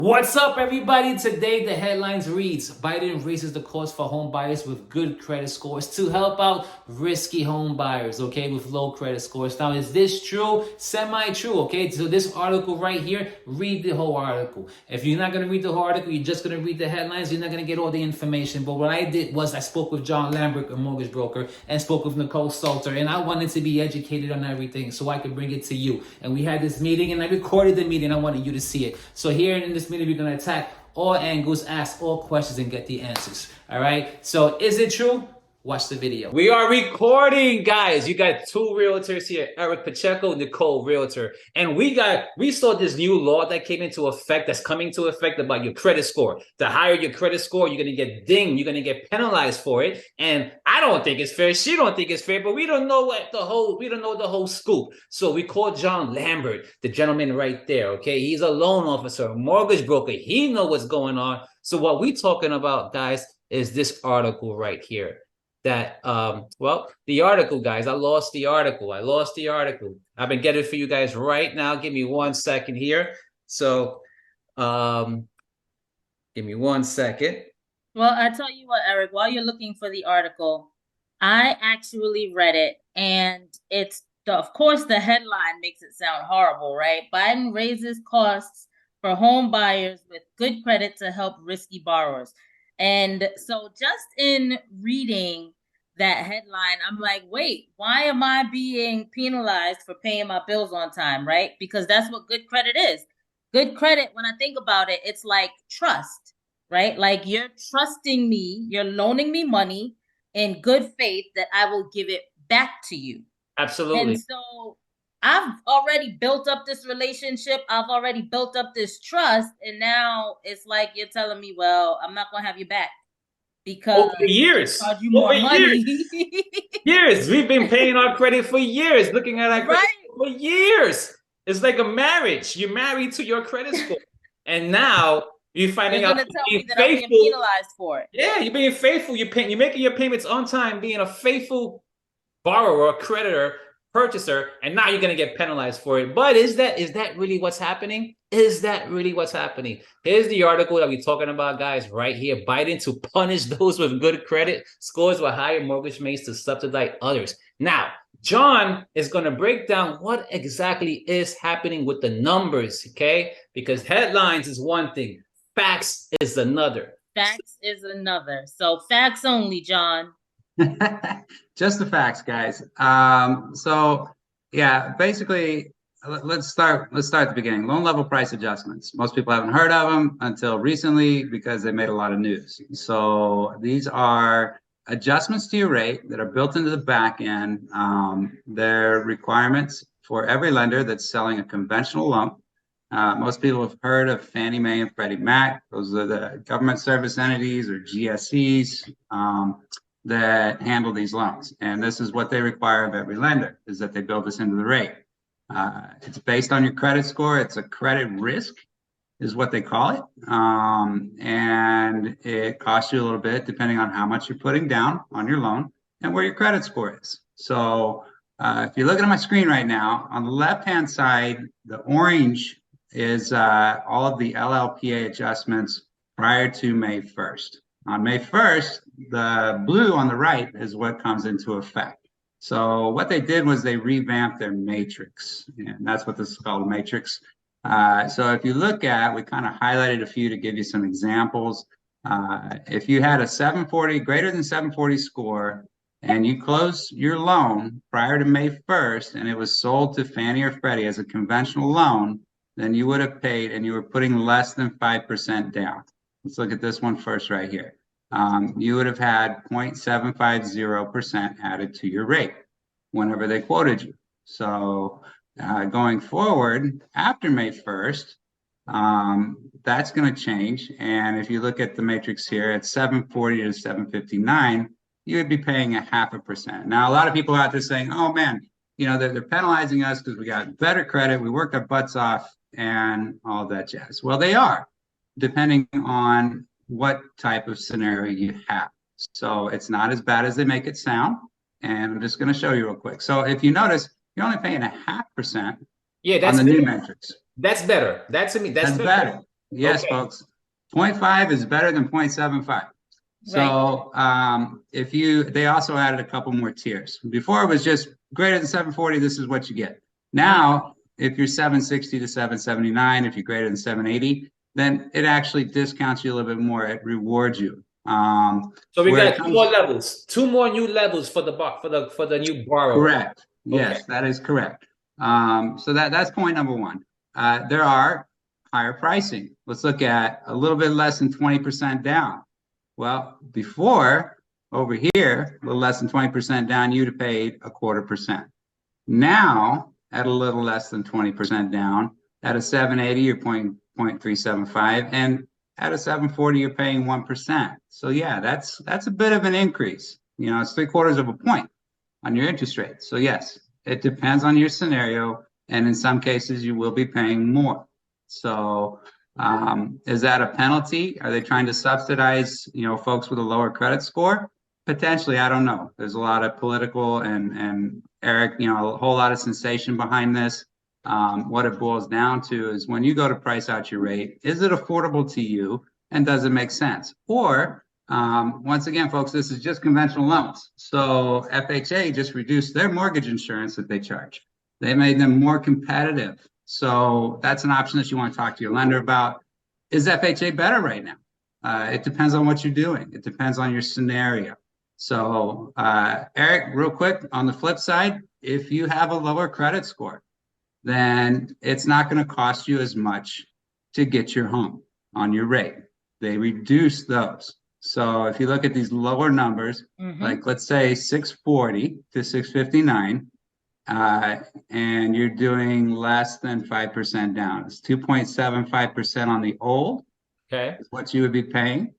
What's up, everybody? Today, the headlines reads, Biden raises the cost for home buyers with good credit scores to help out risky home buyers, okay, with low credit scores. Now, is this true? Semi-true, okay? So this article right here, read the whole article. If you're not going to read the whole article, you're just going to read the headlines, you're not going to get all the information. But what I did was I spoke with John Lambert, a mortgage broker, and spoke with Nicole Salter, and I wanted to be educated on everything so I could bring it to you. And we had this meeting, and I recorded the meeting. I wanted you to see it. So here in this meeting, we're going to attack all angles, ask all questions, and get the answers. All right? So is it true? Watch the video. We are recording, guys. You got two realtors here, Eric Pacheco, Nicole Realtor. And we saw this new law that came into effect, that's coming into effect about your credit score. The higher your credit score, you're going to get dinged. You're going to get penalized for it. And I don't think it's fair. She don't think it's fair, but we don't know the whole scoop. So we called John Lambert, the gentleman right there, okay? He's a loan officer, a mortgage broker. He knows what's going on. So what we talking about, guys, is this article right here. The article, guys, I lost the article. I've been getting it for you guys right now. Give me 1 second here. So, give me 1 second. Well, I tell you what, Eric, while you're looking for the article, I actually read it, and of course, the headline makes it sound horrible, right? Biden raises costs for home buyers with good credit to help risky borrowers. And so just in reading that headline, I'm like, wait, why am I being penalized for paying my bills on time, right? Because that's what good credit is. Good credit, when I think about it, it's like trust, right? Like you're trusting me, you're loaning me money in good faith that I will give it back to you. Absolutely. And so I've already built up this relationship. I've already built up this trust. And now it's like you're telling me, well, I'm not going to have you back because over years. charge you more money. Years. We've been paying our credit for years, looking at our credit for years. It's like a marriage. You're married to your credit score. And now you're finding out you're gonna tell me that faithful. I'm being penalized for it. Yeah, you're being faithful. You're making your payments on time, being a faithful borrower, creditor, purchaser, and now you're going to get penalized for it. But is that really what's happening? Is that really what's happening? Here's the article that we're talking about, guys, right here. Biden to punish those with good credit scores with higher mortgage rates to subsidize others. Now, John is going to break down what exactly is happening with the numbers, okay? Because headlines is one thing, facts is another. Facts is another. So facts only, John. Just the facts, guys. So yeah, basically, let's start at the beginning. Loan level price adjustments. Most people haven't heard of them until recently because they made a lot of news. So these are adjustments to your rate that are built into the back end. They're requirements for every lender that's selling a conventional loan. Most people have heard of Fannie Mae and Freddie Mac. Those are the government service entities, or GSEs, that handle these loans. And this is what they require of every lender, is that they build this into the rate. It's based on your credit score. It's a credit risk is what they call it. And it costs you a little bit depending on how much you're putting down on your loan and where your credit score is. So if you're looking at my screen right now, on the left-hand side, the orange is all of the LLPA adjustments prior to May 1st. On May 1st, the blue on the right is what comes into effect. So what they did was they revamped their matrix, and that's what this is called, a matrix. So if you look at, we kind of highlighted a few to give you some examples. If you had a 740, greater than 740 score, and you closed your loan prior to May 1st, and it was sold to Fannie or Freddie as a conventional loan, then you would have paid, and you were putting less than 5% down. Let's look at this one first right here. You would have had 0.750% added to your rate whenever they quoted you. So going forward, after May 1st, that's going to change. And if you look at the matrix here at 740 to 759, you would be paying 0.5%. Now, a lot of people out there saying, oh, man, you know, they're penalizing us because we got better credit, we worked our butts off, and all that jazz. Well, they are, depending on what type of scenario you have. So it's not as bad as they make it sound. And I'm just going to show you real quick. So if you notice, you're only paying 0.5% on the new matrix. That's better. That's better. Yes, Okay. folks. 0.5 is better than 0.75. Right. So if you, they also added a couple more tiers. Before it was just greater than 740, this is what you get. Now, if you're 760 to 779, if you're greater than 780, then it actually discounts you a little bit more. It rewards you. So we Where got it two more comes, levels, two more new levels for the for the new borrower. correct. Okay. Yes, that is correct. So that's point number one. There are higher pricing. Let's look at a little bit less than 20% down. Well, before over here, a little less than 20% down, you'd have paid 1/4%. Now, at a little less than 20% down, at a 780, you're 0.375, and at a 740, you're paying 1%. So yeah, that's a bit of an increase. You know, it's 3/4 of a point on your interest rate. So yes, it depends on your scenario, and in some cases, you will be paying more. So is that a penalty? Are they trying to subsidize, you know, folks with a lower credit score? Potentially, I don't know. There's a lot of political and Eric, you know, a whole lot of sensation behind this. What it boils down to is when you go to price out your rate, is it affordable to you and does it make sense? Or once again, folks, this is just conventional loans. So FHA just reduced their mortgage insurance that they charge. They made them more competitive. So that's an option that you want to talk to your lender about. Is FHA better right now? It depends on what you're doing. It depends on your scenario. So Eric, real quick, on the flip side, if you have a lower credit score, then it's not going to cost you as much to get your home on your rate. They reduce those. So if you look at these lower numbers, like let's say 640 to 659, and you're doing less than 5% down. It's 2.75% on the old, Okay. is what you would be paying.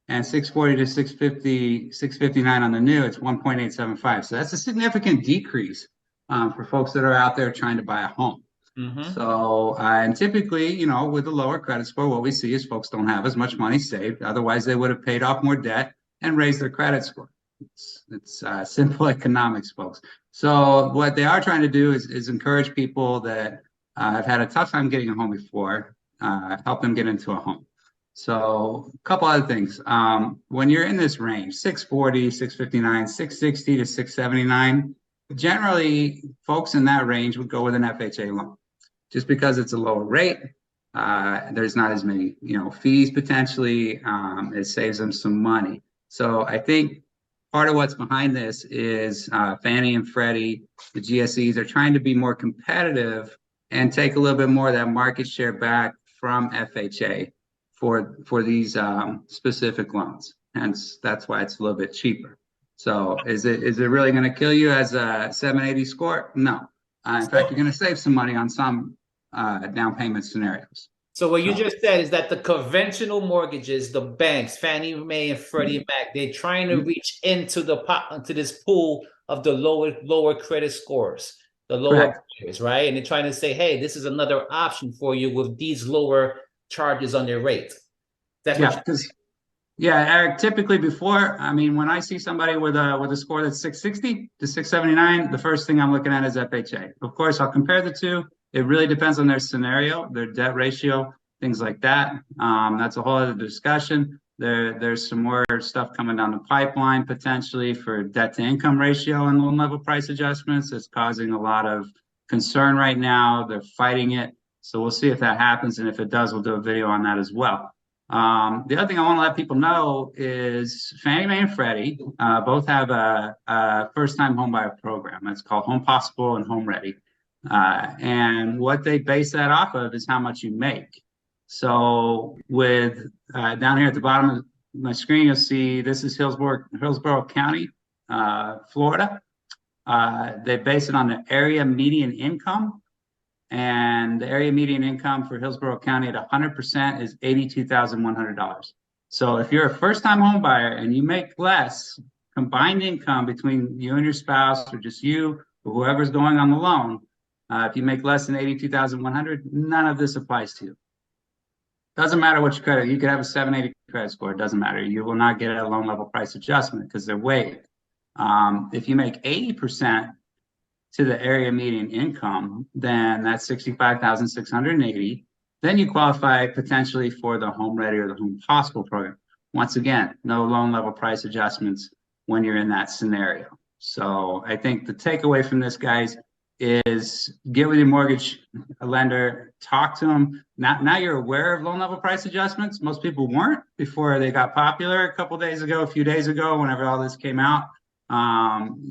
And 640 to 650, 659 on the new, it's 1.875. So that's a significant decrease for folks that are out there trying to buy a home. So, and typically, you know, with a lower credit score, what we see is folks don't have as much money saved. Otherwise, they would have paid off more debt and raised their credit score. It's simple economics, folks. So what they are trying to do is encourage people that have had a tough time getting a home before, help them get into a home. So a couple other things. When you're in this range, 640, 659, 660 to 679, generally folks in that range would go with an FHA loan just because it's a lower rate. There's not as many, you know, fees potentially. It saves them some money. So I think part of what's behind this is Fannie and Freddie, the GSEs are trying to be more competitive and take a little bit more of that market share back from FHA for these specific loans. Hence, that's why it's a little bit cheaper. So is it really going to kill you as a 780 score? No. In fact, you're going to save some money on some down payment scenarios. So what you just said is that the conventional mortgages, the banks, Fannie Mae and Freddie Mac, they're trying to reach into the pot into this pool of the lower credit scores, the lower buyers, right? And they're trying to say, hey, this is another option for you with these lower charges on their rate. That's yeah, because Eric, typically before, I mean, when I see somebody with a score that's 660 to 679, the first thing I'm looking at is FHA. Of course, I'll compare the two. It really depends on their scenario, their debt ratio, things like that. That's a whole other discussion. There's some more stuff coming down the pipeline potentially for debt to income ratio and loan level price adjustments. It's causing a lot of concern right now. They're fighting it. So we'll see if that happens. And if it does, we'll do a video on that as well. The other thing I want to let people know is Fannie Mae and Freddie both have a first-time homebuyer program. It's called Home Possible and Home Ready. And what they base that off of is how much you make. So with down here at the bottom of my screen, you'll see this is Hillsborough County, Florida. They base it on the area median income. And the area median income for Hillsborough County at 100% is $82,100. So if you're a first-time home buyer and you make less combined income between you and your spouse or just you or whoever's going on the loan, if you make less than $82,100, none of this applies to you. Doesn't matter what your credit, you could have a 780 credit score, it doesn't matter. You will not get a loan level price adjustment because they're waived. If you make 80% to the area median income, then that's 65,680. then you qualify potentially for the Home Ready or the Home Possible program. Once again, no loan level price adjustments when you're in that scenario. So I think the takeaway from this, guys, is get with your mortgage lender, talk to them. Now you're aware of loan level price adjustments. Most people weren't before they got popular a few days ago, whenever all this came out.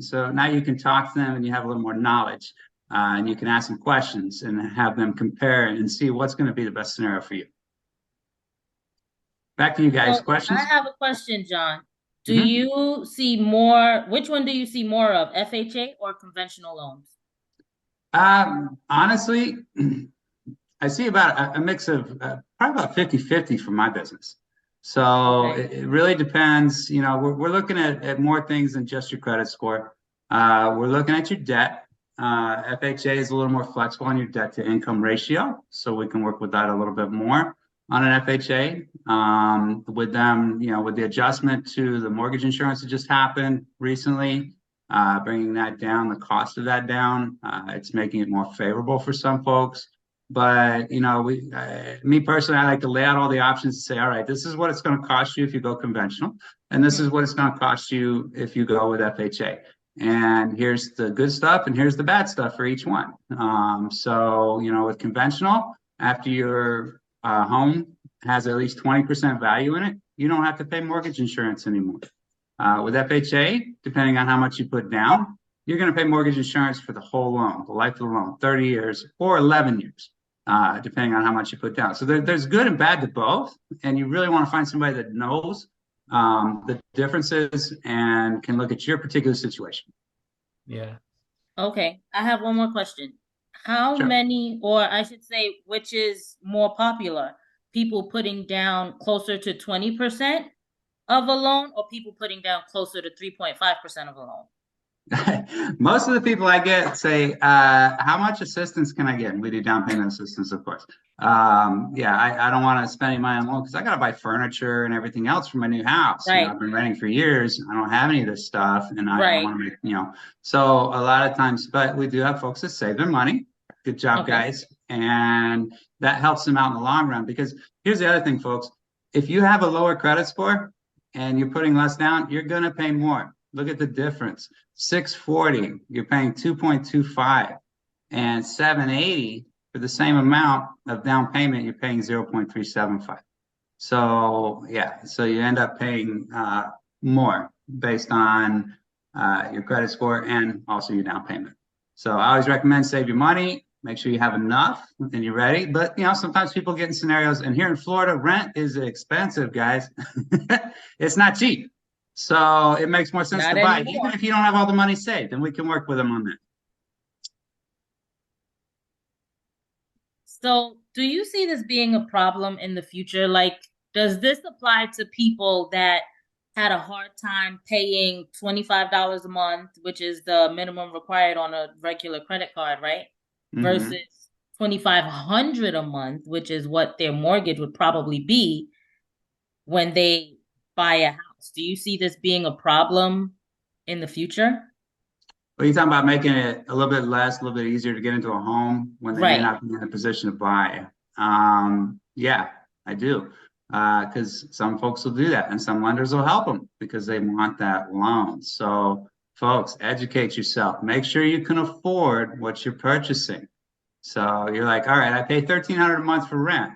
So now you can talk to them and you have a little more knowledge. And you can ask them questions and have them compare and see what's going to be the best scenario for you. Back to you guys. So Questions? I have a question, John. Do you see more, which one do you see more of, FHA or conventional loans? Honestly, I see about a mix of probably about 50-50 for my business. So it really depends. You know, we're looking at more things than just your credit score. We're looking at your debt. FHA is a little more flexible on your debt to income ratio, so we can work with that a little bit more on an FHA. With them, you know, with the adjustment to the mortgage insurance that just happened recently, bringing that down, the cost of that down, it's making it more favorable for some folks. But, you know, me personally, I like to lay out all the options and say, all right, this is what it's going to cost you if you go conventional, and this is what it's going to cost you if you go with FHA. And here's the good stuff and here's the bad stuff for each one. So, you know, with conventional, after your home has at least 20% value in it, you don't have to pay mortgage insurance anymore. With FHA, depending on how much you put down, you're going to pay mortgage insurance for the whole loan, the life of the loan, 30 years or 11 years, depending on how much you put down. So there's good and bad to both. And you really want to find somebody that knows the differences and can look at your particular situation. Yeah. Okay, I have one more question. How Sure. many, or I should say, which is more popular? People putting down closer to 20% of a loan, or people putting down closer to 3.5% of a loan? Most of the people I get say, how much assistance can I get? And we do down payment assistance, of course. Yeah, I don't want to spend any money on loan because I got to buy furniture and everything else for my new house. You know, I've been renting for years. I don't have any of this stuff, and I want to make, you know, so a lot of times, but we do have folks that save their money. Good job, guys. And that helps them out in the long run, because here's the other thing, folks. If you have a lower credit score and you're putting less down, you're going to pay more. Look at the difference. 640, you're paying 2.25, and 780 for the same amount of down payment, you're paying 0.375. So yeah, so you end up paying more based on your credit score and also your down payment. So I always recommend save your money, make sure you have enough and you're ready. But you know, sometimes people get in scenarios, and here in Florida, rent is expensive, guys. It's not cheap. So it makes more sense to buy, even if you don't have all the money saved, and we can work with them on that. So do you see this being a problem in the future? Like, does this apply to people that had a hard time paying $25 a month, which is the minimum required on a regular credit card, right? Versus $2,500 a month, which is what their mortgage would probably be when they buy a house. Do you see this being a problem in the future? Well, you're talking about making it a little bit less, a little bit easier to get into a home when they may not be in a position to buy. Yeah, I do. Because some folks will do that, and some lenders will help them because they want that loan. So folks, educate yourself. Make sure you can afford what you're purchasing. So you're like, all right, I pay $1,300 a month for rent.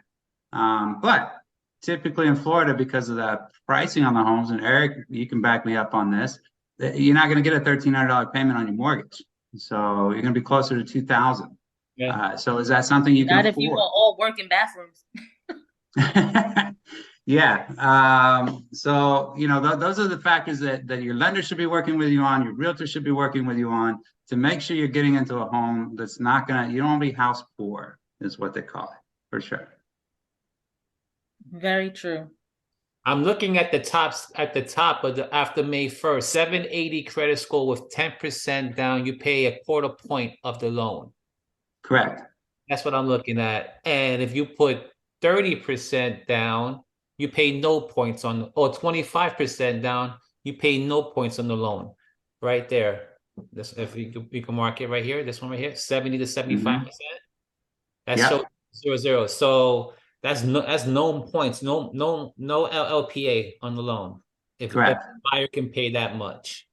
But typically in Florida, because of the pricing on the homes, and Eric, you can back me up on this, you're not going to get a $1,300 payment on your mortgage. So you're going to be closer to $2,000. Yeah. So is that something you can afford? Not if you want all working bathrooms. Yeah. So, you know, those are the factors that your lender should be working with you on, your realtor should be working with you on, to make sure you're getting into a home that's not going to, you don't want to be house poor, is what they call it, for sure. Very true. I'm looking at the top of the after May 1st, 780 credit score with 10% down. You pay a quarter point of the loan. Correct. That's what I'm looking at. And if you put 30% down, you pay no points on, or 25% down, you pay no points on the loan. Right there. This, if you can mark it right here, this one right here, 70 to 75%. That shows 0 0. So that's no points, no LLPA on the loan. If Correct. the buyer can pay that much.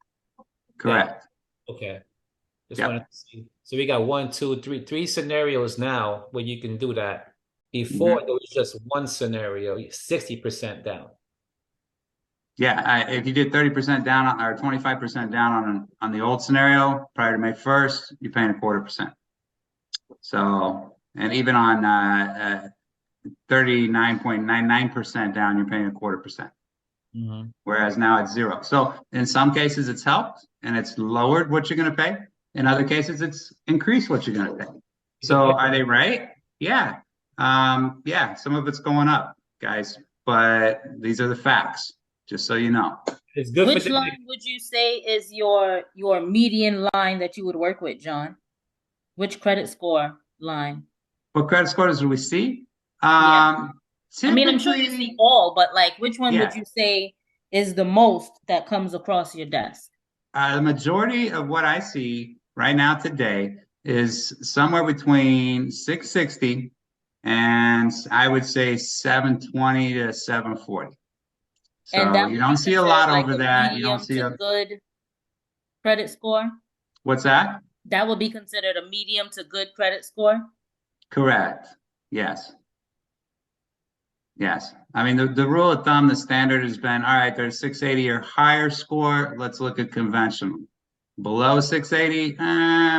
Correct. Okay. Just Yep. wanted to see. So we got 1, 2, 3, 3 scenarios now where you can do that. Before there was just one scenario, 60% down. Yeah, if you did 30% down or 25% down on the old scenario prior to May 1st, you're paying 1/4%. So, and even on 39.99% down, you're paying 1/4%. Whereas now it's 0. So in some cases it's helped and it's lowered what you're going to pay. In other cases, it's increased what you're going to pay. So are they right? Yeah. Yeah, some of it's going up, guys, but these are the facts, just so you know. It's good Which for the line would you say is your median line that you would work with, John? Which credit score line? What credit scores do we see? Yeah. I mean, I'm sure you Typically, see all, but like, which one would yeah. you say is the most that comes across your desk? The majority of what I see right now today is somewhere between 660 and I would say 720 to 740. And So that you would be don't see a considered lot like over a that. You don't medium see to a, good credit score. what's that? That would be considered a medium to good credit score. Correct. Yes. Yes. I mean, the rule of thumb, the standard has been, all right, there's 680 or higher score. Let's look at conventional. Below 680,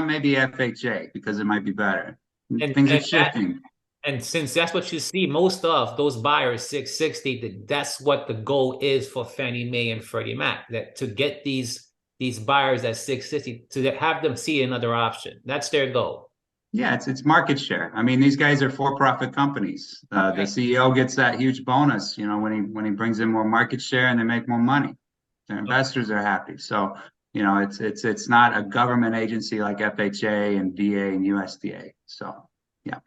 maybe FHA because it might be better. Things are shifting. And since that's what you see, most of those buyers, 660, that's what the goal is for Fannie Mae and Freddie Mac, that to get these buyers at 660, to have them see another option. That's their goal. Yeah, it's market share. I mean, these guys are for-profit companies. The CEO gets that huge bonus, you know, when he brings in more market share and they make more money. Their investors are happy. So, you know, it's not a government agency like FHA and VA and USDA. So, yeah.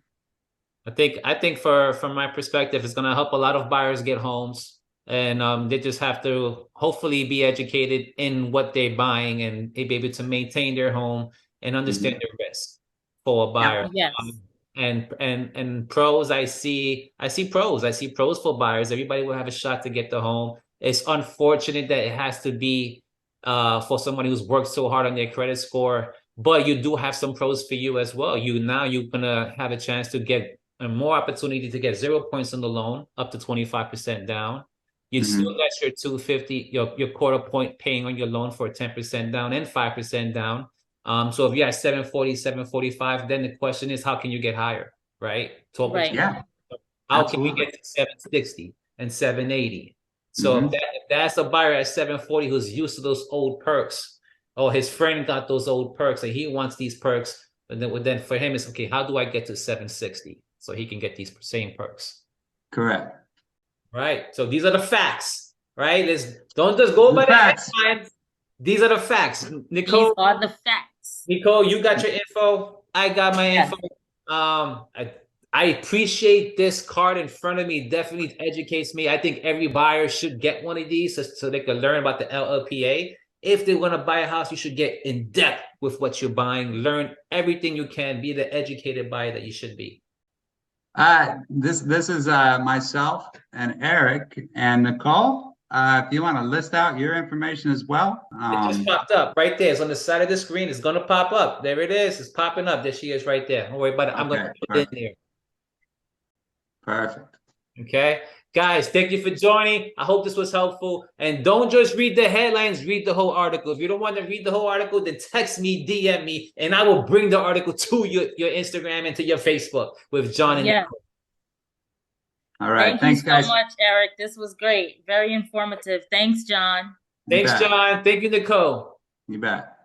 I think from my perspective, it's going to help a lot of buyers get homes, and they just have to hopefully be educated in what they're buying and be able to maintain their home and understand the risk for a buyer. Yes. And pros, I see pros. I see pros for buyers. Everybody will have a shot to get the home. It's unfortunate that it has to be for somebody who's worked so hard on their credit score, but you do have some pros for you as well. You're gonna have a chance to get a more opportunity to get 0 points on the loan, up to 25% down. You still get your 250, your 1/4 point paying on your loan for 10% down and 5% down. So if you're at 740, 745, then the question is, how can you get higher, right? Right. Yeah. How can we get to 760 and 780? So if that's a buyer at 740 who's used to those old perks, or his friend got those old perks and he wants these perks, and then for him it's okay, how do I get to 760 so he can get these same perks? Correct. Right. So these are the facts, right? Don't just go by the headlines. These are the facts. Nicole, these are the facts. Nicole, you got your info. I got my info. I appreciate this card in front of me. Definitely educates me. I think every buyer should get one of these so they can learn about the LLPA. If they want to buy a house, you should get in depth with what you're buying. Learn everything you can. Be the educated buyer that you should be. This is myself and Eric and Nicole. If you want to list out your information as well. It just popped up right there. It's on the side of the screen. It's going to pop up. There it is. It's popping up. There she is right there. Don't worry about it. I'm going to put it in there. Perfect. Okay. Guys, thank you for joining. I hope this was helpful. And don't just read the headlines, read the whole article. If you don't want to read the whole article, then text me, DM me, and I will bring the article to your Instagram and to your Facebook with John and Nicole. All right. Thanks, guys. so much, Eric. This was great. Very informative. Thanks, John. Thanks, John. Thank you, Nicole. You bet.